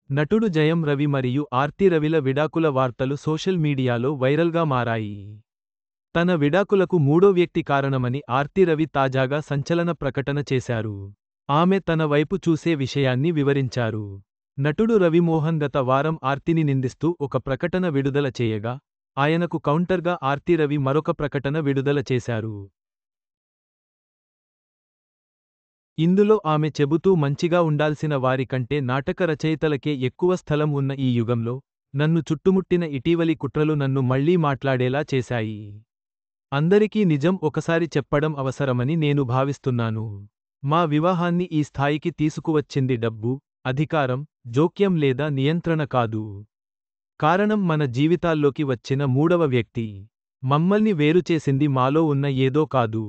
నటుడు జయం రవి మరియు ఆర్తి రవిల విడాకుల వార్తలు సోషల్ మీడియాలో వైరల్గా మారాయి. తన విడాకులకు మూడో వ్యక్తి కారణమని ఆర్తి రవి తాజాగా సంచలన ప్రకటన చేశారు. ఆమె తన వైపు చూసే విషయాన్ని వివరించారు. నటుడు రవిమోహన్ గత వారం ఆర్తిని నిందిస్తూ ఒక ప్రకటన విడుదల చేయగా, ఆయనకు కౌంటర్గా ఆర్తి రవి మరొక ప్రకటన విడుదల చేశారు. ఇందులో ఆమె చెబుతూ మంచిగా ఉండాల్సిన వారి కంటే నాటక రచయితలకే ఎక్కువ స్థలం ఉన్న ఈ యుగంలో, నన్ను చుట్టుముట్టిన ఇటీవలి కుట్రలు నన్ను మళ్లీ మాట్లాడేలా చేశాయి. అందరికీ నిజం ఒకసారి చెప్పడం అవసరమని నేను భావిస్తున్నాను. మా వివాహాన్ని ఈ స్థాయికి తీసుకువచ్చింది డబ్బు, అధికారం, జోక్యం లేదా నియంత్రణ కాదు. కారణం మన జీవితాల్లోకి వచ్చిన మూడవ వ్యక్తి. మమ్మల్ని వేరుచేసింది మాలో ఉన్న ఏదో కాదు.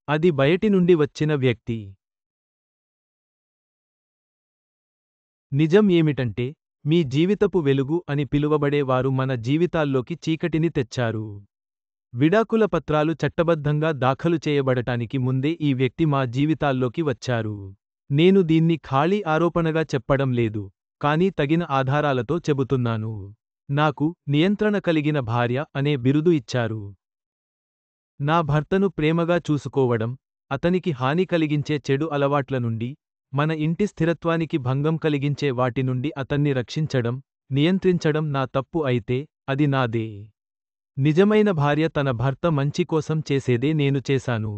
అది బయటి నుండి వచ్చిన వ్యక్తి. నిజం ఏమిటంటే, మీ జీవితపు వెలుగు అని పిలువబడే వారు మన జీవితాల్లోకి చీకటిని తెచ్చారు. విడాకుల పత్రాలు చట్టబద్ధంగా దాఖలు చేయబడటానికి ముందే ఈ వ్యక్తి మా జీవితాల్లోకి వచ్చారు. నేను దీన్ని ఖాళీ ఆరోపణగా చెప్పడం లేదు, కానీ తగిన ఆధారాలతో చెబుతున్నాను. నాకు నియంత్రణ కలిగిన భార్య అనే బిరుదు ఇచ్చారు. నా భర్తను ప్రేమగా చూసుకోవడం, అతనికి హాని కలిగించే చెడు అలవాట్ల నుండి, మన ఇంటి స్థిరత్వానికి భంగం కలిగించే వాటి నుండి అతన్ని రక్షించడం, నియంత్రించడం నా తప్పు అయితే, అది నాదే. నిజమైన భార్య తన భర్త మంచి కోసం చేసేదే నేను చేశాను.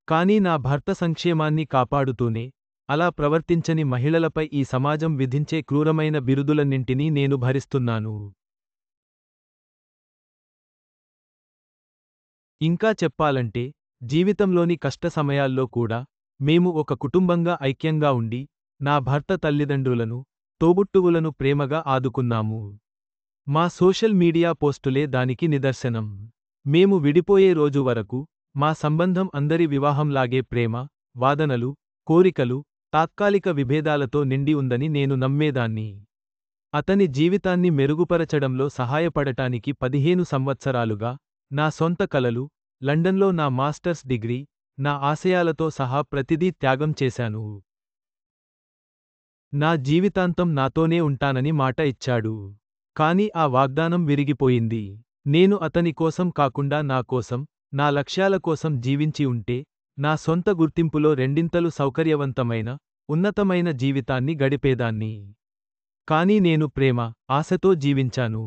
కానీ నా భర్త సంక్షేమాన్ని కాపాడుతూనే, అలా ప్రవర్తించని మహిళలపై ఈ సమాజం విధించే క్రూరమైన బిరుదులన్నింటినీ నేను భరిస్తున్నాను. ఇంకా చెప్పాలంటే, జీవితంలోని కష్ట సమయాల్లో కూడా, మేము ఒక కుటుంబంగా ఐక్యంగా ఉండి, నా భర్త తల్లిదండ్రులను, తోబుట్టువులను ప్రేమగా ఆదుకున్నాము. మా సోషల్ మీడియా పోస్టులే దానికి నిదర్శనం. మేము విడిపోయే రోజు వరకు, మా సంబంధం అందరి వివాహంలాగే ప్రేమ, వాదనలు, కోరికలు, తాత్కాలిక విభేదాలతో నిండి ఉందని నేను నమ్మేదాన్ని. అతని జీవితాన్ని మెరుగుపరచడంలో సహాయపడటానికి 15 సంవత్సరాలుగా, నా సొంత కలలు, లండన్లో నా మాస్టర్స్ డిగ్రీ, నా ఆశయాలతో సహా ప్రతిదీ త్యాగం చేశాను. నా జీవితాంతం నాతోనే ఉంటానని మాట ఇచ్చాడు. కానీ ఆ వాగ్దానం విరిగిపోయింది. నేను అతని కోసం కాకుండా నా కోసం, నా లక్ష్యాల కోసం జీవించి ఉంటే, నా సొంత గుర్తింపులో రెండింతలు సౌకర్యవంతమైన, ఉన్నతమైన జీవితాన్ని గడిపేదాన్ని. కానీ నేను ప్రేమ, ఆశతో జీవించాను.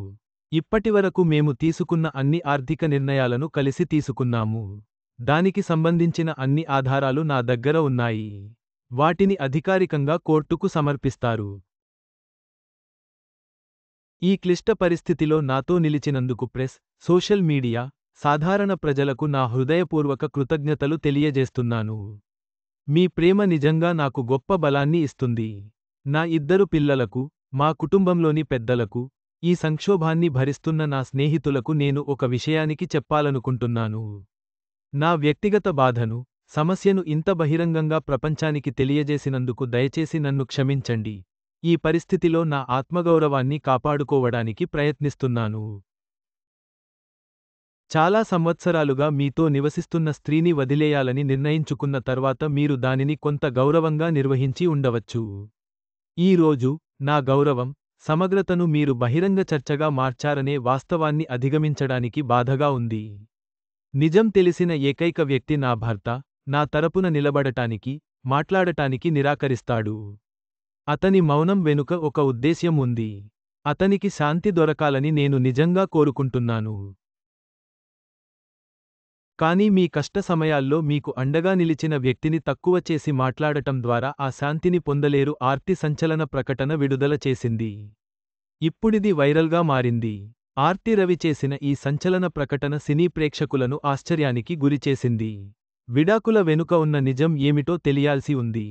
ఇప్పటివరకు మేము తీసుకున్న అన్ని ఆర్థిక నిర్ణయాలను కలిసి తీసుకున్నాము. దానికి సంబంధించిన అన్ని ఆధారాలు నా దగ్గర ఉన్నాయి. వాటిని అధికారికంగా కోర్టుకు సమర్పిస్తారు. ఈ క్లిష్ట పరిస్థితిలో నాతో నిలిచినందుకు ప్రెస్, సోషల్ మీడియా, సాధారణ ప్రజలకు నా హృదయపూర్వక కృతజ్ఞతలు తెలియజేస్తున్నాను. మీ ప్రేమ నిజంగా నాకు గొప్ప బలాన్ని ఇస్తుంది. నా 2 పిల్లలకు, మా కుటుంబంలోని పెద్దలకు, ఈ సంక్షోభాన్ని భరిస్తున్న నా స్నేహితులకు నేను ఒక విషయానికి చెప్పాలనుకుంటున్నాను. నా వ్యక్తిగత బాధను, సమస్యను ఇంత బహిరంగంగా ప్రపంచానికి తెలియజేసినందుకు దయచేసి నన్ను క్షమించండి. ఈ పరిస్థితిలో నా ఆత్మగౌరవాన్ని కాపాడుకోవడానికి ప్రయత్నిస్తున్నాను. చాలా సంవత్సరాలుగా మీతో నివసిస్తున్న స్త్రీని వదిలేయాలని నిర్ణయించుకున్న తర్వాత మీరు దానిని కొంత గౌరవంగా నిర్వహించి ఉండవచ్చు. ఈ రోజు, నా గౌరవం, సమగ్రతను మీరు బహిరంగ చర్చగా మార్చారనే వాస్తవాన్ని అధిగమించడానికి బాధగా ఉంది. నిజం తెలిసిన ఏకైక వ్యక్తి నా భర్త, నా తరపున నిలబడటానికి, మాట్లాడటానికి నిరాకరిస్తాడు. అతని మౌనం వెనుక ఒక ఉద్దేశ్యం ఉంది. అతనికి శాంతి దొరకాలని నేను నిజంగా కోరుకుంటున్నాను. కానీ మీ కష్ట సమయాల్లో మీకు అండగా నిలిచిన వ్యక్తిని తక్కువ చేసి మాట్లాడటం ద్వారా ఆ శాంతిని పొందలేరు. ఆర్తి సంచలన ప్రకటన విడుదల చేసింది. ఇప్పుడిది వైరల్గా మారింది. ఆర్తి రవి చేసిన ఈ సంచలన ప్రకటన సినీ ప్రేక్షకులను ఆశ్చర్యానికి గురిచేసింది. విడాకుల వెనుక ఉన్న నిజం ఏమిటో తెలియాల్సి ఉంది.